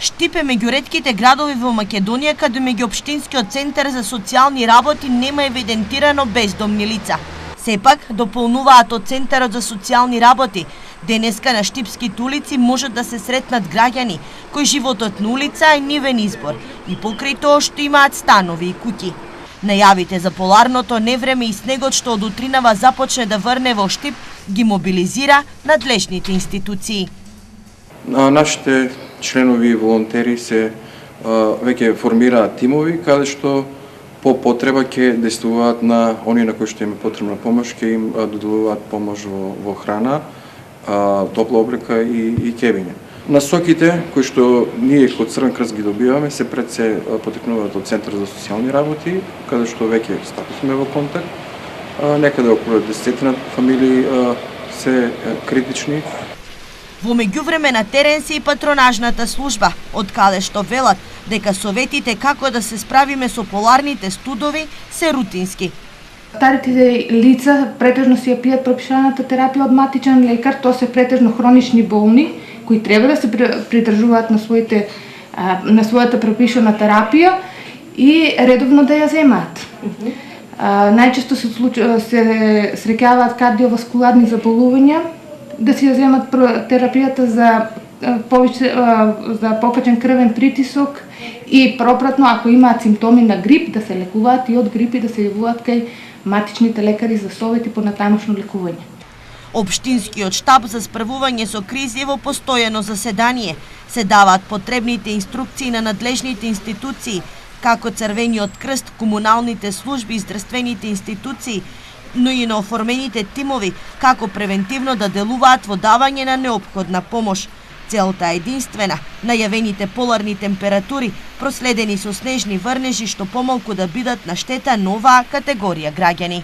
Штип е меѓу ретките градови во Македонија каде меѓуопштинскиот центар за социјални работи нема евидентирано бездомни лица. Сепак, дополнуваат од Центарот за социјални работи, денеска на штипските улици можат да се сретнат граѓани кои животот на улица е нивен избор и покрај тоа што имаат станови и куќи. Најавите за поларното невреме и снегот што од утринава започне да врне во Штип ги мобилизира надлежните институции. Нашите членови и волонтери се веќе формираат тимови каде што по потреба ќе действуваат на оние на кои што им е потребна помош, ќе им доделуваат помош во храна, топла облека и кебиња. Насоките кои што ние како Црвен крст ги добиваме се пред се потекнуваат од Центар за социјални работи, каде што веќе стапивме во контакт. Некаде околу 10 фамилии се критични. Во меѓувреме на терен се и патронажната служба, од каде што велат дека советите како да се справиме со поларните студови се рутински. Старите лица претежно си ја пијат пропишаната терапија од матичен лекар, тоа се претежно хронични болни кои треба да се придржуваат на својата пропишана терапија и редовно да ја земаат. Најчесто се среќаваат кардиоваскуларни заболувања, да си ја земат терапијата за покачен крвен притисок и пропратно, ако имаат симптоми на грип, да се лекуваат и од грип и да се јавуваат кај матичните лекари за совети по натамошно лекување. Општинскиот штаб за справување со кризи во постојано заседание се даваат потребните инструкции на надлежните институции, како Црвениот крст, комуналните служби и здравствените институции, но и на оформените тимови како превентивно да делуваат во давање на неопходна помош. Целта е единствена, најавените поларни температури проследени со снежни врнежи што помалку да бидат на штета на оваа категорија граѓани.